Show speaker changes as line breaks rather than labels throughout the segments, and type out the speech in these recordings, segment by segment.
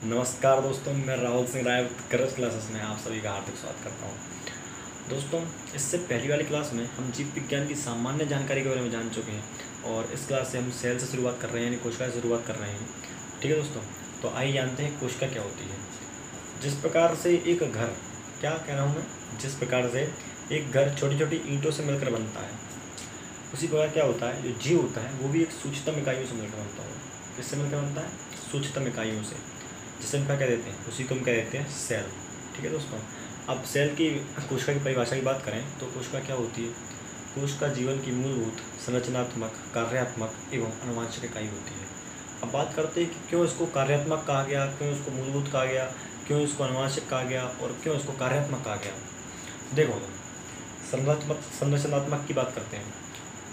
नमस्कार दोस्तों, मैं राहुल सिंह राय करज क्लासेस में आप सभी का हार्दिक स्वागत करता हूँ। दोस्तों, इससे पहली वाली क्लास में हम जीव विज्ञान की सामान्य जानकारी के बारे में जान चुके हैं और इस क्लास से हम सेल से शुरुआत कर रहे हैं, यानी कोशिका से शुरुआत कर रहे हैं। ठीक है दोस्तों, तो आइए जानते हैं कोशिका क्या होती है। जिस प्रकार से एक घर, क्या कह रहा हूँ मैं, जिस प्रकार से एक घर छोटी छोटी ईंटों से मिलकर बनता है, उसी प्रकार क्या होता है, जो जीव होता है वो भी एक सूक्ष्मतम इकाइयों से मिलकर बनता है। किससे मिलकर बनता है? सूक्ष्मतम इकाइयों से, जिसे हम क्या कह देते हैं, उसी को हम कह देते हैं सेल। ठीक है दोस्तों, अब सेल की कोशिका की परिभाषा की बात करें तो कोशिका क्या होती है? कोशिका जीवन की मूलभूत संरचनात्मक, कार्यात्मक एवं आनुवंशिक इकाई होती है। अब बात करते हैं कि क्यों इसको कार्यात्मक कहा गया, क्यों इसको मूलभूत कहा गया, क्यों इसको आनुवंशिक कहा गया और क्यों इसको कार्यात्मक कहा गया। देखो, संरचनात्मक की बात करते हैं।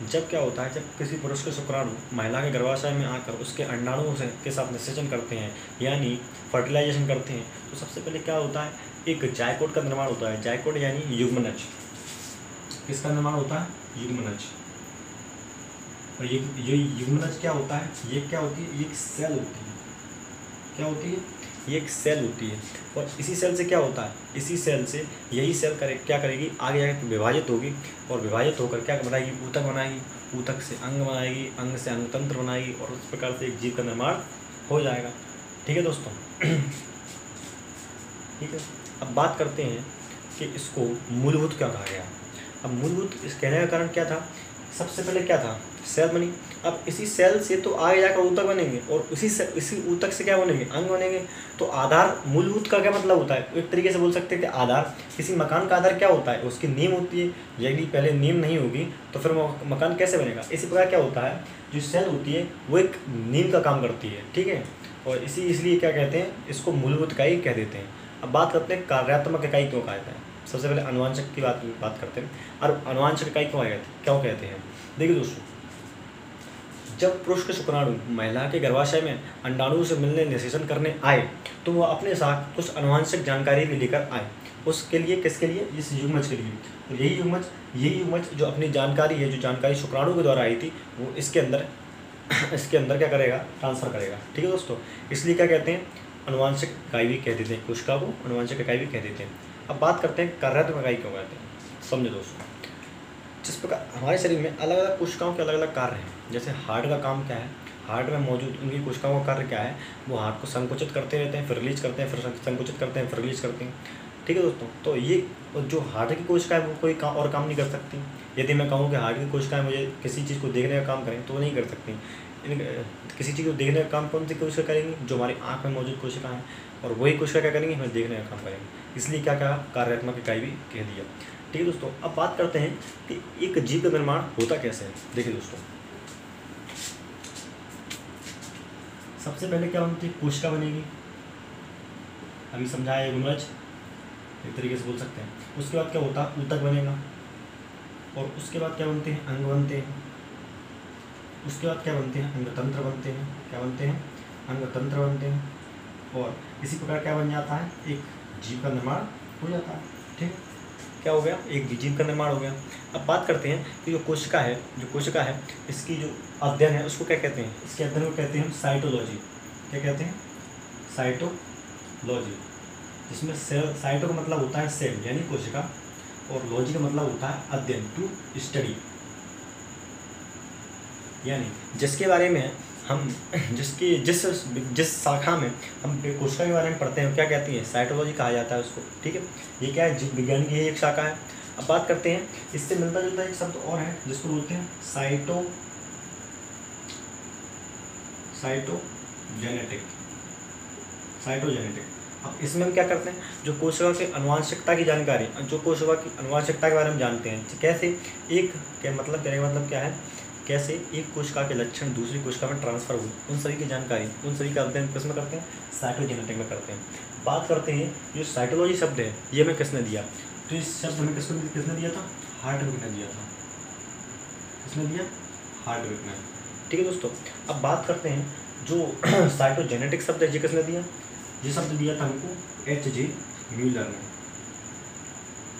जब क्या होता है, जब किसी पुरुष के शुक्राणु महिला के गर्भाशय में आकर उसके अंडाणुओं से के साथ निषेचन करते हैं, यानी फर्टिलाइजेशन करते हैं, तो सबसे पहले क्या होता है, एक जायकोट का निर्माण होता है। जायकोट यानी युग्मनज। किसका निर्माण होता है? युग्मनज। और ये युग्मनज क्या होता है? ये क्या होती है? ये एक सेल होती है। क्या होती है? ये एक सेल होती है। और इसी सेल से क्या होता है, इसी सेल से यही सेल क्या करेगी, आगे जाकर विभाजित होगी और विभाजित होकर क्या बनाएगी, ऊतक बनाएगी, ऊतक से अंग बनाएगी, अंग से अंगतंत्र बनाएगी और उस प्रकार से एक जीव का निर्माण हो जाएगा। ठीक है दोस्तों। ठीक है, अब बात करते हैं कि इसको मूलभूत क्या कहा गया। अब मूलभूत इस कहने का कारण क्या था? सबसे पहले क्या था, सेल बनी। अब इसी सेल से तो आगे जाकर ऊतक बनेंगे और इसी ऊतक से क्या बनेंगे, अंग बनेंगे। तो आधार, मूलभूत का क्या मतलब होता है? एक तरीके से बोल सकते हैं कि आधार, किसी मकान का आधार क्या होता है, उसकी नींव होती है। यदि पहले नींव नहीं होगी तो फिर मकान कैसे बनेगा। इसी प्रकार क्या होता है, जो सेल होती है वो एक नींव का काम करती है। ठीक है, और इसलिए क्या कहते हैं, इसको मूलभूत इकाई कह देते हैं। अब बात करते हैं कार्यात्मक इकाई क्यों कहा जाता है। सबसे पहले अनुवांशिक की बात करते हैं। और अनुवांशिक इकाई क्यों कहते हैं? देखिए दोस्तों, जब पुरुष के शुक्राणु महिला के गर्भाशय में अंडाणु से मिलने निषेचन करने आए तो वह अपने साथ कुछ अनुवांशिक जानकारी भी लेकर आए। उसके लिए, किसके लिए? इस युग्मज के लिए। तो यही युग्मज जो अपनी जानकारी है, जो जानकारी शुक्राणु के द्वारा आई थी, वो इसके अंदर क्या करेगा, ट्रांसफर करेगा। ठीक है दोस्तों, इसलिए क्या कहते हैं, अनुवांशिक इकाई भी कह देते हैं, कोशिका को अनुवांशिक इकाई भी कह देते हैं। अब बात करते हैं कार्यात्मक इकाई क्यों कहते हैं। समझो दोस्तों, जिस प्रकार हमारे शरीर में अलग अलग कोशिकाओं के अलग अलग कार्य हैं। जैसे हार्ट का काम क्या है, हार्ट में मौजूद उनकी कोशिकाओं का कार्य क्या है, वो हार्ट को संकुचित करते रहते हैं, फिर रिलीज करते हैं, फिर संकुचित करते हैं, फिर रिलीज करते हैं। ठीक है दोस्तों, तो ये जो हार्ट की कोशिका है वो कोई काम नहीं कर सकती। यदि मैं कहूँ कि हार्ट की कोशिकाएं मुझे किसी चीज़ को देखने का काम करें तो वो नहीं कर सकती। किसी चीज़ को देखने का काम कौन सी कोशिका करेंगी? जो हमारी आँख में मौजूद कोशिका है, और वही कोशिका क्या करेंगी, हमें देखने का काम करेंगे। इसलिए क्या कहा, कार्यात्मक इकाई भी कह दिया। ठीक है दोस्तों, अब बात करते हैं कि एक जीव का निर्माण होता कैसे है। देखिए दोस्तों, सबसे पहले क्या बनती है, कोशिका बनेगी। अभी समझाया युग्मज, एक तरीके से बोल सकते हैं। उसके बाद क्या होता है, ऊतक बनेगा। और उसके बाद क्या बनते हैं, अंग बनते हैं। उसके बाद क्या बनते हैं, अंगतंत्र बनते हैं। क्या बनते हैं? अंगतंत्र बनते हैं। और इसी प्रकार क्या बन जाता है, एक जीव का निर्माण हो जाता है। ठीक है, क्या हो गया, एक जीव का निर्माण हो गया। अब बात करते हैं कि जो कोशिका है इसकी जो अध्ययन है उसको क्या कहते हैं, इसके अध्ययन को कहते हैं साइटोलॉजी। क्या कहते हैं? साइटोलॉजी। जिसमें सेल, साइटो का मतलब होता है सेल यानी कोशिका, और लॉजी का मतलब होता है अध्ययन, टू स्टडी। यानी जिसके बारे में हम जिस शाखा में हम कोशिका के बारे में पढ़ते हैं क्या कहती है, साइटोलॉजी कहा जाता है उसको। ठीक है, ये क्या है, जीव विज्ञान की एक शाखा है। अब बात करते हैं, इससे मिलता जुलता एक शब्द और है जिसको बोलते हैं साइटोजेनेटिक। अब इसमें हम क्या करते हैं, जो कोशिका की अनुवांशिकता की जानकारी, जो कोशिका की अनुवांशिकता के बारे में जानते हैं, कैसे एक क्या मतलब, कहने का मतलब क्या है, कैसे एक कोशिका के लक्षण दूसरी कोशिका में ट्रांसफर हुए, उन सभी की जानकारी, उन सभी का अध्ययन किसमें करते हैं, साइटोजेनेटिक में करते हैं। बात करते हैं, जो साइटोलॉजी शब्द है ये हमें किसने दिया, तो इस शब्द हमें किसने दिया था, हार्टविक ने दिया था। किसने दिया? हार्टविक ने। ठीक है दोस्तों, अब बात करते हैं जो साइटोजेनेटिक शब्द है ये किसने दिया, ये शब्द दिया था हमको H.G. म्यूलर ने।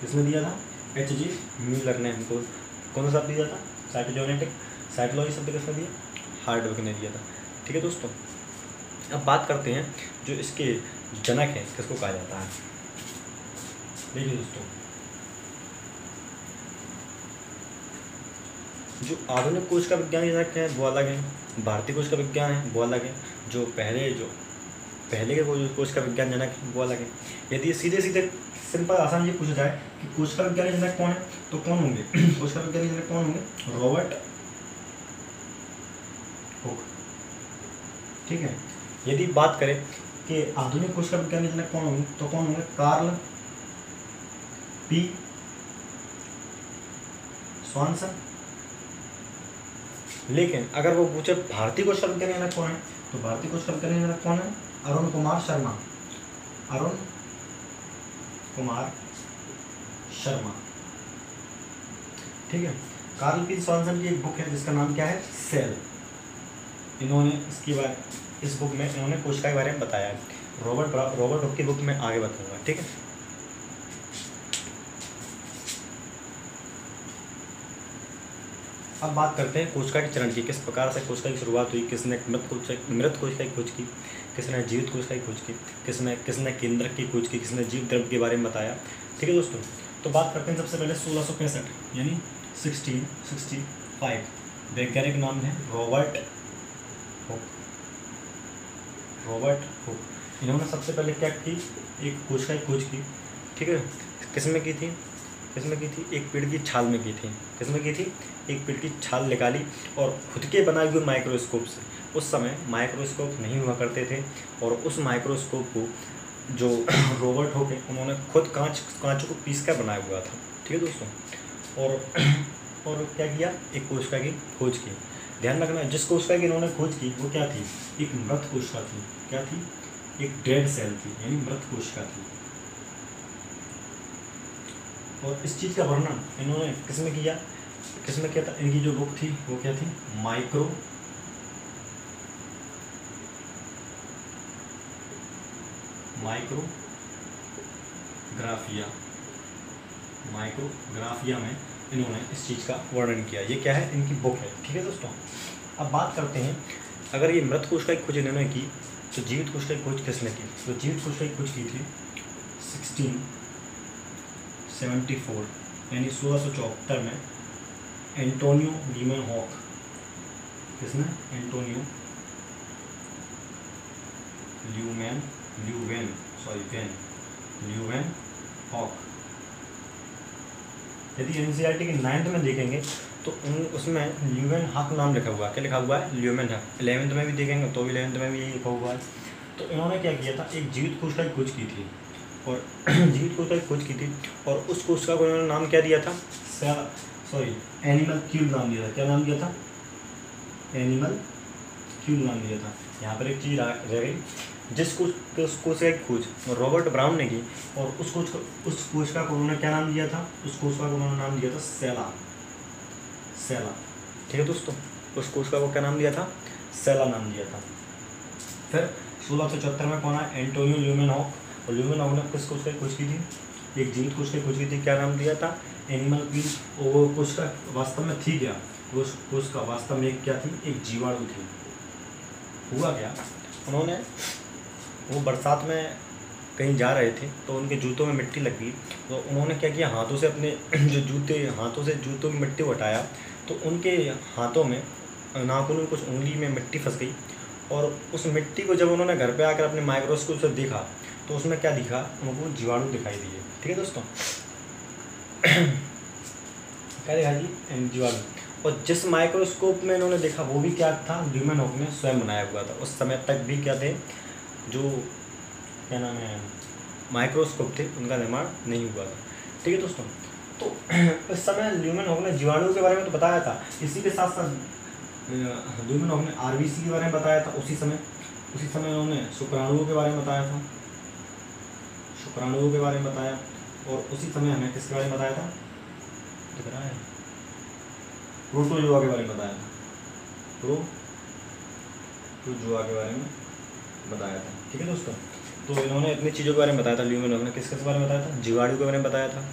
किसने दिया था? H.G. म्यूलर ने हमको कौन सा शब्द दिया था, साइटोजेनेटिक। साइटोलॉजी शब्द किसने दिया? हार्टविक ने दिया था। ठीक है दोस्तों, अब बात करते हैं जो इसके जनक हैं किसको कहा जाता है। देखिए दोस्तों, जो आधुनिक कोश का विज्ञान जनक है वो अलग है, भारतीय कोश का विज्ञान है वो अलग है, जो पहले के कोश का विज्ञान जनक है वो अलग है। यदि सीधे सीधे सिंपल आसान ये पूछा जाए कि कोश का विज्ञानी जनक कौन है, तो कौन होंगे कोश का विज्ञानी जनक कौन होंगे? Robert Hooke. ठीक है। यदि बात करें कि आधुनिक कोश का विज्ञानी जनक कौन होंगे, तो कौन होंगे? Carl P Swanson. लेकिन अगर वो पूछे भारतीय कोश का विज्ञानी जनक कौन है, तो भारतीय कोश का विज्ञानी जनक कौन है? अरुण कुमार शर्मा। अरुण कुमार शर्मा। ठीक है। कार्ल पी स्वानसन की एक बुक है जिसका नाम क्या है? सेल। इन्होंने इस बुक में इन्होंने कोशिका के बारे में बताया है। रॉबर्ट हुक की बुक में आगे बताऊंगा। ठीक है। अब बात करते हैं कोशिका के चरण की, किस प्रकार से कोशिका की शुरुआत हुई, किसने मृत कोशिका की खोज की, किसने जीवित कोशिका की खोज की, किसने केंद्रक की खोज की, किसने जीव द्रव्य के बारे में बताया। ठीक है दोस्तों। तो बात करते हैं सबसे पहले 1665 यानी 1665। वैज्ञानिक नाम है रॉबर्ट हुक। इन्होंने सबसे पहले क्या की? एक कोशिका की खोज की। ठीक है। किसमें की थी? एक पेड़ की छाल में की थी। किसमें की थी? एक पेड़ की छाल निकाली और खुद के बनाए हुए माइक्रोस्कोप से। उस समय माइक्रोस्कोप नहीं हुआ करते थे और उस माइक्रोस्कोप को जो रॉबर्ट हुक है उन्होंने खुद कांच को पीस कर बनाया हुआ था। ठीक है दोस्तों। और क्या किया? एक कोशिका की खोज की। ध्यान रखना, जिस कोशिका की इन्होंने खोज की वो क्या थी? एक मृत कोशिका थी। क्या थी? एक डेड सेल थी यानी मृत कोशिका थी। और इस चीज़ का वर्णन इन्होंने किसमें किया था? इनकी जो बुक थी वो क्या थी? माइक्रोग्राफिया में इन्होंने इस चीज़ का वर्णन किया। ये क्या है? इनकी बुक है। ठीक है दोस्तों। अब बात करते हैं, अगर ये मृत कोशिका की खोज इन्होंने की तो जीवित कोशिका की खोज किसने की? तो जीवित कोशिका की खोज की थी 1674 यानी 1674 में एंटोनियो ल्यूमेनहॉक। किसने? एंटोनियो ल्यूमेनहॉक। यदि एनसीईआरटी की 9th में देखेंगे तो उसमें ल्यूमेनहॉक नाम लिखा हुआ है। क्या लिखा हुआ है? ल्यूमेनहॉक। 11th में भी देखेंगे तो भी 11th में भी यही लिखा हुआ है। तो इन्होंने क्या किया था? एक जीवित कोशिका की खोज की थी और उस कोशिका को इन्होंने नाम क्या दिया था? एनिमल क्यूब नाम दिया था। क्या नाम दिया था? एनिमल क्यूब नाम दिया था। यहाँ पर एक चीज़ रह गई, जिस कोशिका की खोज रॉबर्ट ब्राउन ने की और उस कोशिका को उन्होंने क्या नाम दिया था? उस कोशिका को उन्होंने नाम दिया था सेला। ठीक है दोस्तों। उस कोशिका को क्या नाम दिया था? सेला नाम दिया था। फिर 1674 में कौन आया? एंटोनियो ल्यूमेनहॉक। और ल्यूमेनहॉक ने किस कोशिका की खोज की थी? एक जीवित कोशिका की खोज की थी। क्या नाम दिया था? Animal cube. और वो कोशिका वास्तव में थी क्या? वो कोशिका वास्तव में क्या थी? एक जीवाणु थी। हुआ क्या? उन्होंने वो बरसात में कहीं जा रहे थे तो उनके जूतों में मिट्टी लग गई। तो उन्होंने क्या किया? हाथों से अपने जूतों की मिट्टी हटाया तो उनके हाथों में नाखून में कुछ उंगली में मिट्टी फंस गई। और उस मिट्टी को जब उन्होंने घर पे आकर अपने माइक्रोस्कोप से देखा तो उसमें क्या दिखा? उनको जीवाणु दिखाई दिए। ठीक है दोस्तों। क्या दिखा जी? जीवाणु। और जिस माइक्रोस्कोप में इन्होंने देखा वो भी क्या था? ल्यूमेनहॉक ने स्वयं बनाया हुआ था। उस समय तक भी क्या थे? जो क्या नाम है माइक्रोस्कोप थे उनका निर्माण नहीं हुआ था। ठीक है दोस्तों। तो इस समय ल्यूमेनहॉक ने जीवाणु के बारे में तो बताया था, इसी के साथ साथ ल्यूमेनहॉक ने आरबीसी के बारे में बताया था। उसी समय उन्होंने शुक्राणुओं के बारे में बताया था। और उसी समय हमें किसके बारे में बताया था? दिख रहा है? प्रोटोजोआ के बारे में बताया था। प्रोटोजोआ के बारे में बताया था। ठीक है दोस्तों। तो इन्होंने इतनी चीज़ों के बारे में बताया था। ल्यूमेनहॉक ने किस बारे में बताया था? जीवाणु के बारे में बताया था,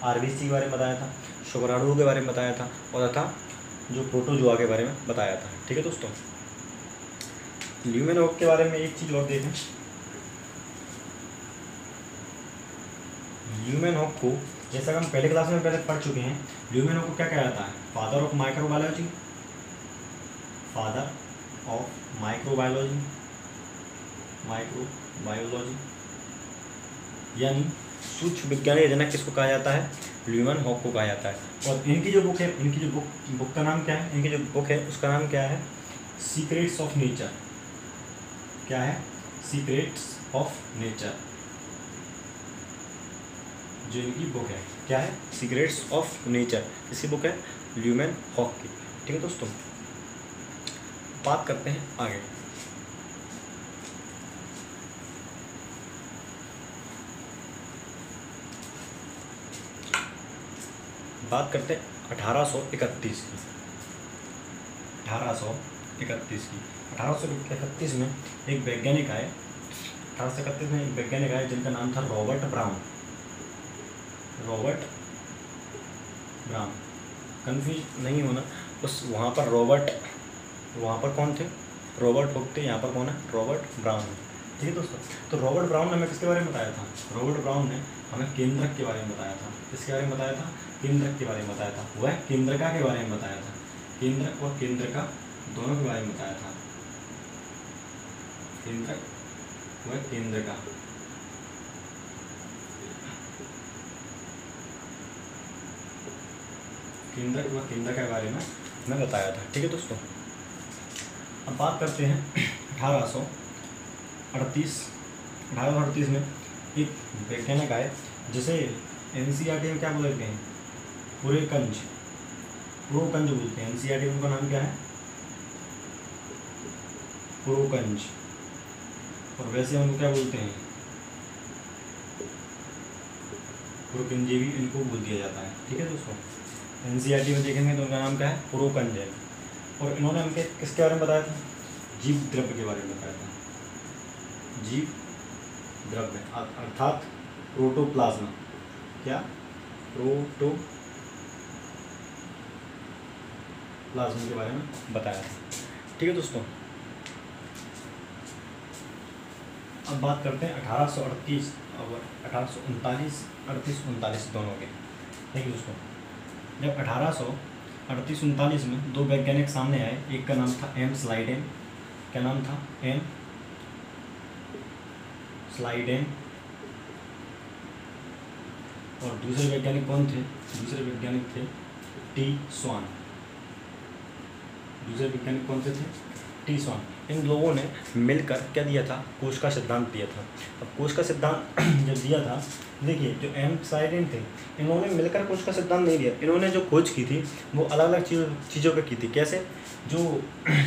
आरबीसी के बारे में बताया था, शुक्राणुओं के बारे में बताया था और तथा जो प्रोटोजोआ के बारे में बताया था। ठीक है दोस्तों। ल्यूमेनहॉक के बारे में एक चीज़ और देखें। ल्यूमेनहॉक को, जैसा कि हम पहले क्लास में पहले पढ़ चुके हैं, ल्यूमेनहॉक को क्या कहा जाता है? Father of microbiology, father of microbiology, microbiology यानी सूक्ष्म विज्ञान के जनक किसको कहा जाता है? ल्यूमेनहॉक को कहा जाता है। और इनकी जो बुक है, इनकी जो बुक का नाम क्या है? इनकी जो बुक है उसका नाम क्या है? Secrets of nature. क्या है? सीक्रेट्स ऑफ नेचर, जो इनकी बुक है। क्या है? Secrets of nature. किसकी बुक है? ल्यूमेनहॉक की। ठीक है दोस्तों, बात करते हैं आगे। बात करते हैं 1831 की। 1831 में एक वैज्ञानिक आए। 1831 में एक वैज्ञानिक आए जिनका नाम था रॉबर्ट ब्राउन। कंफ्यूज नहीं होना, उस वहाँ पर कौन थे? रॉबर्ट हुक थे। यहाँ पर कौन है? रॉबर्ट ब्राउन है। ठीक है दोस्तों, तो रॉबर्ट ब्राउन ने हमें किसके बारे में बताया था? रॉबर्ट ब्राउन ने हमें केंद्रक के बारे में बताया था। किसके बारे में बताया था? केंद्रक के बारे में बताया था। वह केंद्रका के बारे में बताया था। केंद्रक और केंद्रका दोनों के बारे में बताया था। केंद्रक व केंद्रका। केंद्रक व केंद्रका के बारे में हमें बताया था। ठीक है दोस्तों, अब बात करते हैं 1838 में एक वैज्ञानिक आए जिसे एनसीईआरटी में क्या बोलते हैं? पुरोकंज बोलते हैं। एनसीईआरटी में उनका नाम क्या है? पुरोकंज। और वैसे उनको क्या बोलते हैं? पुरोकंजे भी इनको बोल दिया जाता है। ठीक है दोस्तों, एनसीईआरटी में देखेंगे तो उनका नाम क्या है? पुरोकंज है। और इन्होंने हमके किसके बारे में बताया था? जीव द्रव्य के बारे में बताया था। जीव द्रव्य अर्थात प्रोटोप्लाज्मा। क्या? प्रोटोप्लाज्मा के बारे में बताया था। ठीक है दोस्तों, अब बात करते हैं 1838 और 1839 दोनों के। ठीक है दोस्तों, जब 1838-39 में दो वैज्ञानिक सामने आए। एक का नाम था एम स्लाइडेन। क्या नाम था? M Schleiden. और दूसरे वैज्ञानिक कौन थे? दूसरे वैज्ञानिक थे टी स्वान। टी स्वान। इन लोगों ने मिलकर क्या दिया था? कोश का सिद्धांत दिया था। अब कोश का सिद्धांत जब दिया था, देखिए जो एम स्लाइडेन थे, इन्होंने मिलकर कोश का सिद्धांत नहीं दिया। इन्होंने जो खोज की थी वो अलग अलग चीज़ों पे की थी। कैसे? जो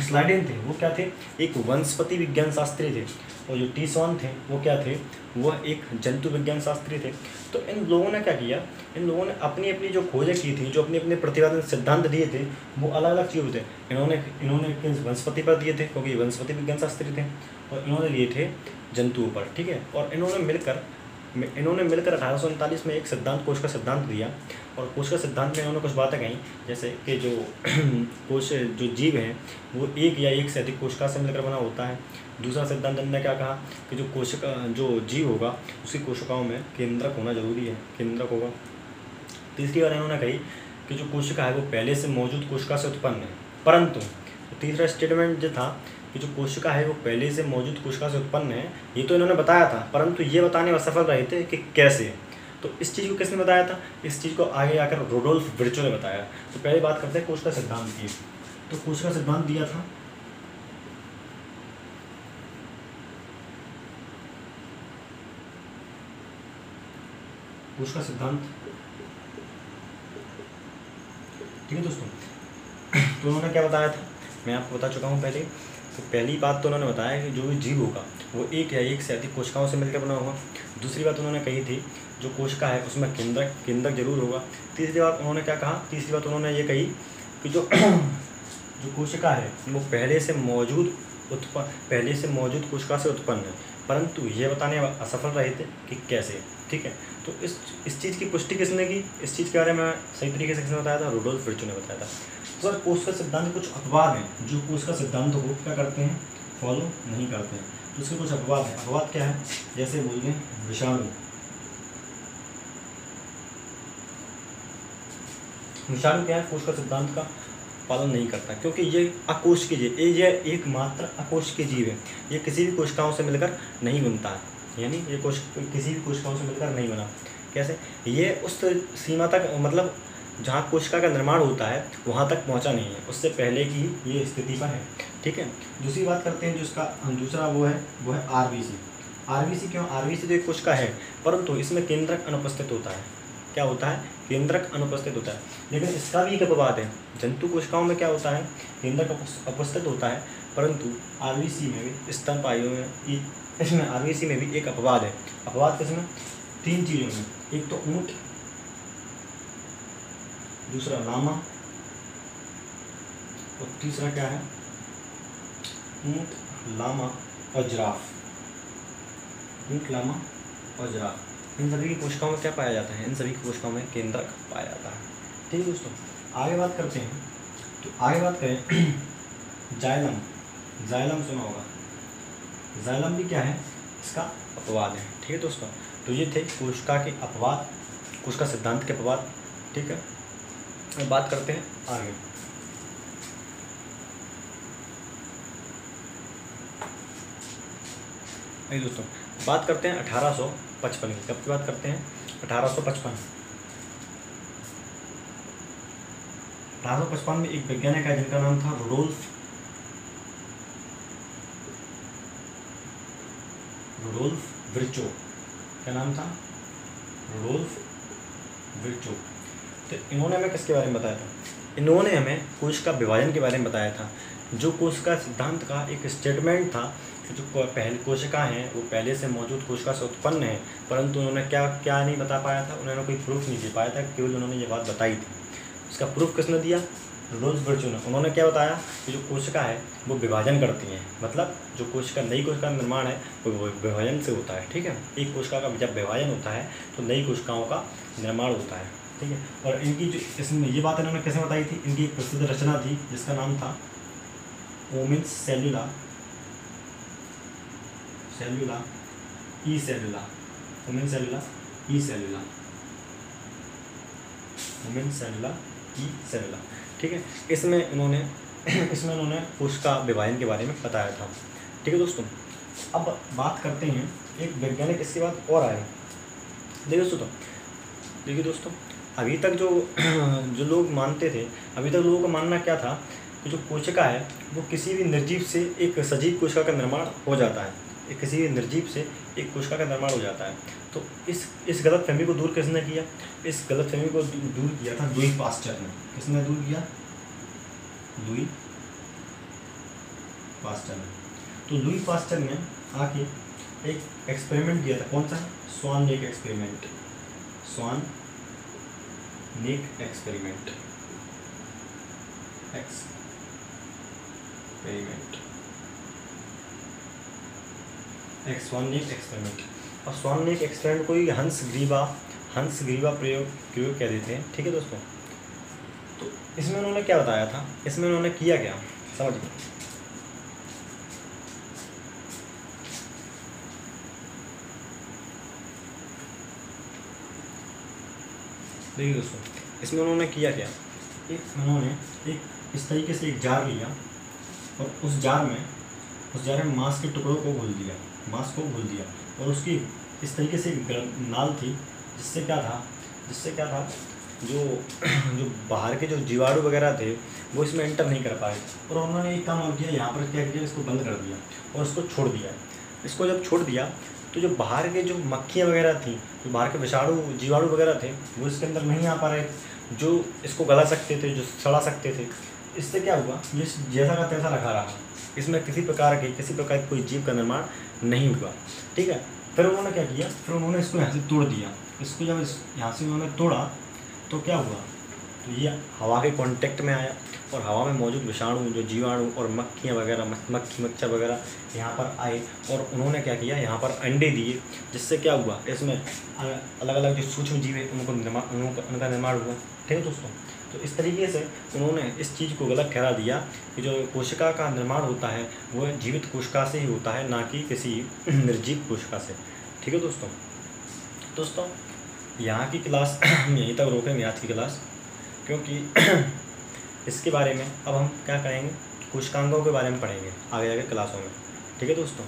स्लाइडेन थे वो क्या थे? एक वनस्पति विज्ञान शास्त्री थे। और जो टी स्वान थे वो क्या थे? वह एक जंतु विज्ञान शास्त्री थे। तो इन लोगों ने क्या किया? इन लोगों ने अपनी अपनी जो खोजें की थी, जो अपने अपने प्रतिपादन सिद्धांत दिए थे, वो अलग अलग चीज़ों थे। इन्होंने वनस्पति पर दिए थे क्योंकि वनस्पति विज्ञान शास्त्री थे, और इन्होंने लिए थे जंतुओं पर। ठीक है, और इन्होंने मिलकर 1839 में एक सिद्धांत, कोश का सिद्धांत दिया। और कोश का सिद्धांत में इन्होंने कुछ बातें कहीं, जैसे कि जो जो जीव हैं वो एक या एक से अधिक कोशिका से मिलकर बना होता है। दूसरा सिद्धांत इन्होंने क्या कहा कि जो जीव होगा उसकी कोशिकाओं में केंद्रक होना जरूरी है, केंद्रक होगा। तीसरी बार इन्होंने कही कि जो कोशिका है वो पहले से मौजूद कोशिका से उत्पन्न है, परंतु तीसरा स्टेटमेंट जो था कि जो कोशिका है वो पहले से मौजूद कोशिका से उत्पन्न है, ये तो इन्होंने बताया था, परंतु ये बताने में असफल रहे थे कि कैसे। तो इस चीज़ को किसने बताया था? इस चीज़ को आगे आकर रूडोल्फ विर्चो ने बताया। तो पहले बात करते हैं कोश का सिद्धांत की। तो कोश का सिद्धांत दिया था कोश का सिद्धांत। ठीक है दोस्तों, तो उन्होंने क्या बताया था? मैं आपको बता चुका हूँ पहले। तो पहली बात तो उन्होंने बताया कि जो भी जीव होगा वो एक या एक से अधिक कोशिकाओं से मिलकर बना होगा। दूसरी बात उन्होंने कही थी जो कोशिका है उसमें केंद्रक जरूर होगा। तीसरी बात उन्होंने क्या कहा? तीसरी बात उन्होंने ये कही कि जो कोशिका है वो पहले से मौजूद कोशिका से उत्पन्न है, परंतु ये बताने में असफल रहे थे कि कैसे। ठीक है, तो इस चीज़ की पुष्टि किसने की? इस चीज़ के बारे में सही तरीके से किसने बताया था? रूडोल्फ विर्चो ने बताया था। सर कोश का सिद्धांत कुछ अपवाद हैं जो कोश का सिद्धांत को क्या करते हैं? फॉलो नहीं करते हैं। तो इसके कुछ अपवाद हैं। अपवाद क्या है? जैसे बोल दें विषाणु। विषाणु क्या है? कोशिका सिद्धांत का पालन नहीं करता, क्योंकि ये अकोशिकीय जीव, ये एकमात्र अकोशिकीय जीव है। ये किसी भी कोशिकाओं से मिलकर नहीं बनता है, यानी ये किसी भी कोशिकाओं से मिलकर नहीं बना। कैसे? ये उस सीमा तक, मतलब जहाँ कोशिका का निर्माण होता है वहाँ तक पहुँचा नहीं है, उससे पहले की ये स्थिति पर है। ठीक है। दूसरी बात करते हैं, जो इसका दूसरा वो है आरबीसी। आरबीसी क्यों? आरबीसी तो एक कोशिका है, परंतु इसमें केंद्रक अनुपस्थित होता है। क्या होता है? केंद्रक अनुपस्थित होता है। लेकिन इसका भी एक अपवाद है। जंतु कोशिकाओं में क्या होता है? केंद्रक उपस्थित होता है, परंतु आरबीसी में भी, स्तनपायियों में, इसमें आरबीसी में भी एक अपवाद है। अपवाद किसमें? 3 चीज़ों में। एक तो ऊँट, दूसरा लामा, और तीसरा क्या है? ऊँट, लामा और जिराफ। ऊँट, लामा और जिराफ, इन सभी की कोशिकाओं में क्या पाया जाता है? इन सभी की कोशिकाओं में केंद्रक पाया जाता है। ठीक है दोस्तों, आगे बात करते हैं। तो आगे बात करें जाइलम। जाइलम सुना होगा। जाइलम भी क्या है? इसका अपवाद है। ठीक है दोस्तों, तो ये थे कोशिका के अपवाद, कोशिका सिद्धांत के अपवाद। ठीक है, अब बात करते हैं आगे। दोस्तों बात करते हैं 1855 की। कब की बात करते हैं? 1855। 1855 में एक वैज्ञानिक है जिनका नाम था रुडोल्फ विर्चो। क्या नाम था? Rudolf Virchow. तो इन्होंने हमें किसके बारे में बताया था? इन्होंने हमें कोशिका विभाजन के बारे में बताया था, जो कोशिका सिद्धांत का एक स्टेटमेंट था कि जो पहले कोशिका हैं वो पहले से मौजूद कोशिका से उत्पन्न है, परंतु उन्होंने क्या नहीं बता पाया था, उन्होंने कोई प्रूफ नहीं दे पाया था, केवल उन्होंने ये बात बताई थी। उसका प्रूफ किसने दिया? रुडोल्फ विर्चो ने। उन्होंने क्या बताया कि जो कोशिका है वो विभाजन करती हैं, मतलब जो कोशिका, नई कोशिका का निर्माण है वो विभाजन से होता है। ठीक है, एक कोशिका का जब विभाजन होता है तो नई कोशिकाओं का निर्माण होता है। ठीक है, और इनकी जो इसमें ये बात इन्होंने कैसे बताई थी? इनकी एक प्रसिद्ध रचना थी जिसका नाम था ओमेन्स सेल्युला ई सेल्युला। ओमेन्स सेल्युला ई सेल्युला। ओमेन्स सेल्युला ई सेल्युला। ठीक है, इसमें उन्होंने कोशिका विभाजन के बारे में बताया था। ठीक है दोस्तों, अब बात करते हैं, एक वैज्ञानिक इसके बाद और आए। देखिए दोस्तों, अभी तक जो लोग मानते थे, अभी तक लोगों का मानना क्या था कि जो कोशिका है वो किसी भी निर्जीव से एक सजीव कोशिका का निर्माण हो जाता है, किसी भी निर्जीव से एक कोशिका का निर्माण हो जाता है। तो इस गलतफहमी को दूर किसने किया? इस गलतफहमी को दूर किया था लुई पास्चर ने। किसने दूर किया? लुई पास्चर ने। तो लुई पास्चर ने आके एक एक्सपेरिमेंट किया था। कौन सा? स्वान नेक एक्सपेरिमेंट। स्वान नेक एक्सपेरिमेंट। स्वान नेक एक्सपेरिमेंट। और स्वान नेक एक्सपेरिमेंट को ही हंस ग्रीवा प्रयोग कह देते हैं। ठीक है दोस्तों, तो इसमें उन्होंने क्या बताया था? इसमें उन्होंने किया क्या, समझिए। देखिए दोस्तों, इसमें उन्होंने किया क्या? उन्होंने इस तरीके से एक जार लिया और उस जार में मांस के टुकड़ों को घोल दिया, और उसकी इस तरीके से नाल थी, जिससे क्या था जो बाहर के जो जीवाणु वगैरह थे वो इसमें एंटर नहीं कर पाए। और उन्होंने एक काम और किया, यहाँ पर क्या किया, इसको बंद कर दिया और इसको छोड़ दिया। इसको जब छोड़ दिया तो जो बाहर के जो मक्खियाँ वगैरह थी, जो बाहर के जीवाणु वगैरह थे, वो इसके अंदर नहीं आ पा रहे, जो इसको गला सकते थे, जो सड़ा सकते थे। इससे क्या हुआ, ये जैसा का तैसा रखा रहा, इसमें किसी प्रकार की कोई जीव का निर्माण नहीं हुआ। ठीक है, फिर उन्होंने क्या किया, फिर उन्होंने इसको यहाँ से तोड़ दिया। इसको जब यहाँ से उन्होंने तोड़ा तो क्या हुआ, तो ये हवा के कांटेक्ट में आया और हवा में मौजूद विषाणु, जो जीवाणु और मक्खियाँ वगैरह, मच्छर वगैरह यहाँ पर आए और उन्होंने क्या किया, यहाँ पर अंडे दिए, जिससे क्या हुआ, इसमें अलग अलग जो सूक्ष्म जीव है उनका निर्माण हुआ। ठीक है दोस्तों, तो इस तरीके से उन्होंने इस चीज़ को गलत ठहरा दिया कि जो कोशिका का निर्माण होता है वह जीवित कोशिका से ही होता है, ना कि किसी निर्जीव कोशिका से। ठीक है दोस्तों यहाँ की क्लास हम यहीं तक रोकेंगे आज की क्लास, क्योंकि इसके बारे में अब हम क्या करेंगे, कोशिकांगों के बारे में पढ़ेंगे आगे जाके क्लासों में। ठीक है दोस्तों,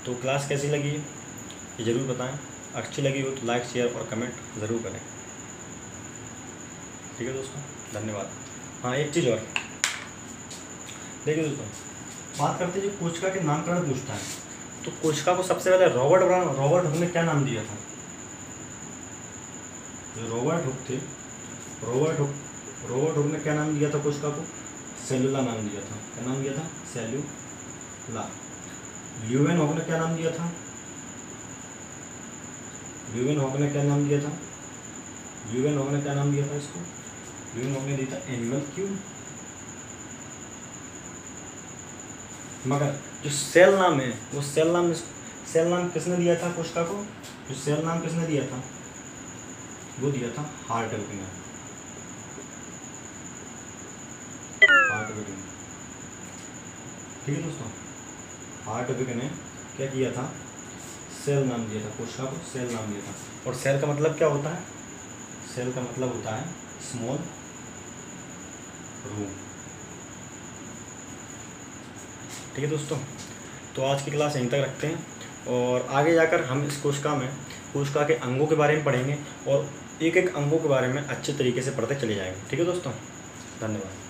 तो क्लास कैसी लगी ये ज़रूर बताएं, अच्छी लगी हो तो लाइक शेयर और कमेंट ज़रूर करें। ठीक है दोस्तों, धन्यवाद। हाँ एक चीज़ और देखिए दोस्तों, बात करते हैं जो कोशिका के नामकरण पूछता है, तो कोशिका को सबसे पहले रॉबर्ट हुक ने क्या नाम दिया था? जो रॉबर्ट हुक ने क्या नाम दिया था कोशिका को? सेलुला नाम दिया था। क्या नाम दिया था? सेलुला। ल्यूवेनहॉक ने क्या नाम दिया था? ल्यूवेनहॉक ने क्या नाम दिया था इसको? ल्यूवेनहॉक ने दिया था एनिमल क्यूब। मगर जो सेल नाम है वो सेल नाम किसने दिया था कोशिका को? जो सेल नाम किसने दिया था? वो दिया था हार्टविक ने। ठीक है दोस्तों, हार्टविक ने क्या किया था? सेल नाम दिया था कोशिका को, सेल नाम दिया था। और सेल का मतलब क्या होता है? सेल का मतलब होता है स्मॉल रूम। ठीक है दोस्तों, तो आज की क्लास यहीं तक रखते हैं और आगे जाकर हम इस कोशिका के अंगों के बारे में पढ़ेंगे और एक एक अंगों के बारे में अच्छे तरीके से पढ़ते चले जाएंगे। ठीक है दोस्तों, धन्यवाद।